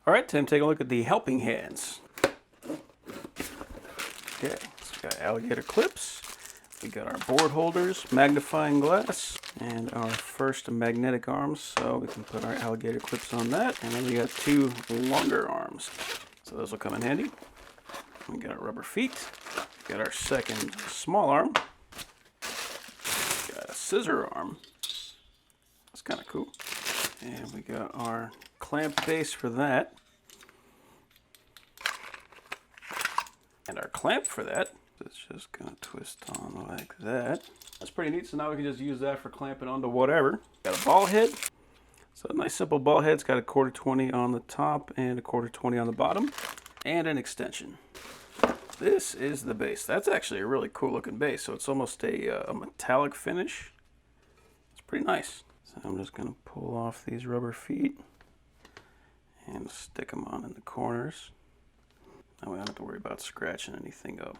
All right, time to take a look at the helping hands. Okay, so we got alligator clips. We got our board holders, magnifying glass, and our first magnetic arms. So we can put our alligator clips on that. And then we got two longer arms. So those will come in handy. We got our rubber feet. We got our second small arm. We got a scissor arm. That's kind of cool. And we got our clamp base for that. And our clamp for that. It's just gonna twist on like that. That's pretty neat. So now we can just use that for clamping onto whatever. Got a ball head. So a nice simple ball head. It's got a 1/4 20 on the top and a 1/4 20 on the bottom. And an extension. This is the base. That's actually a really cool looking base. So it's almost a metallic finish. It's pretty nice. So I'm just gonna pull off these rubber feet and stick them on in the corners. Now we don't have to worry about scratching anything up.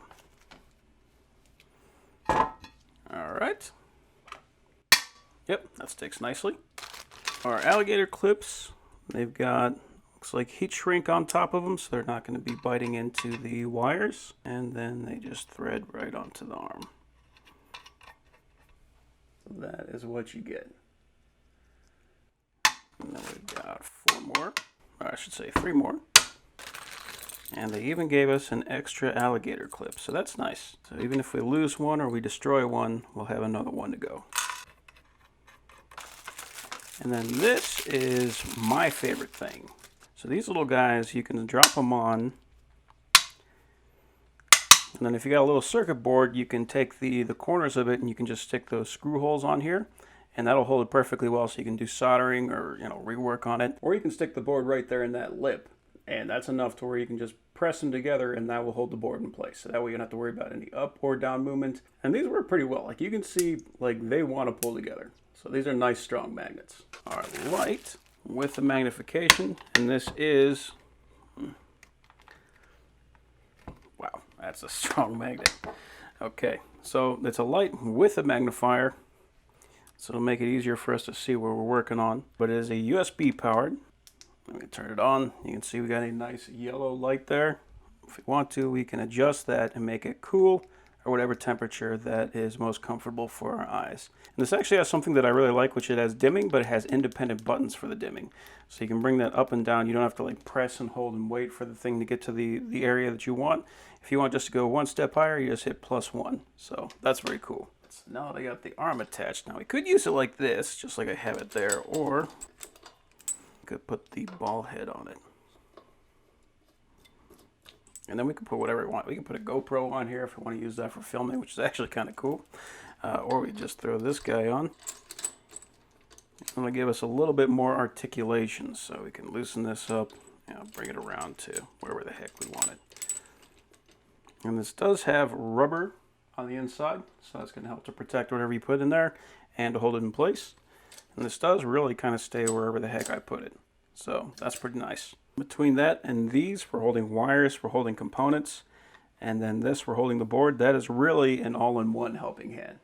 All right. Yep, that sticks nicely. Our alligator clips, they've got, looks like heat shrink on top of them, so they're not going to be biting into the wires. And then they just thread right onto the arm. So that is what you get. And then we've got 4 more, or I should say 3 more. And they even gave us an extra alligator clip, so that's nice. So even if we lose one or we destroy one, we'll have another one to go. And then this is my favorite thing. So these little guys, you can drop them on. And then if you got a little circuit board, you can take the corners of it and you can just stick those screw holes on here. And that'll hold it perfectly well, so you can do soldering or rework on it. Or you can stick the board right there in that lip. And that's enough to where you can just press them together and that will hold the board in place. So that way you don't have to worry about any up or down movement. And these work pretty well. Like you can see, like they want to pull together. So these are nice strong magnets. Our light with the magnification, and this is, wow, that's a strong magnet. Okay, so it's a light with a magnifier. So it'll make it easier for us to see where we're working on. But it is a USB powered. Let me turn it on. You can see we got a nice yellow light there. If we want to, we can adjust that and make it cool or whatever temperature that is most comfortable for our eyes. And this actually has something that I really like, which it has dimming, but it has independent buttons for the dimming. So you can bring that up and down. You don't have to like press and hold and wait for the thing to get to the area that you want. If you want just to go one step higher, you just hit +1. So that's very cool. So now they got the arm attached. Now we could use it like this, just like I have it there, or could put the ball head on it. And then we can put whatever we want. We can put a GoPro on here if we want to use that for filming, which is actually kind of cool. Or we just throw this guy on. It's going to give us a little bit more articulation, so we can loosen this up and bring it around to wherever the heck we want it. And this does have rubber on the inside, so that's going to help to protect whatever you put in there and to hold it in place. And this does really kind of stay wherever the heck I put it. So that's pretty nice. Between that and these, we're holding wires, we're holding components, and then this, we're holding the board. That is really an all-in-one helping hand.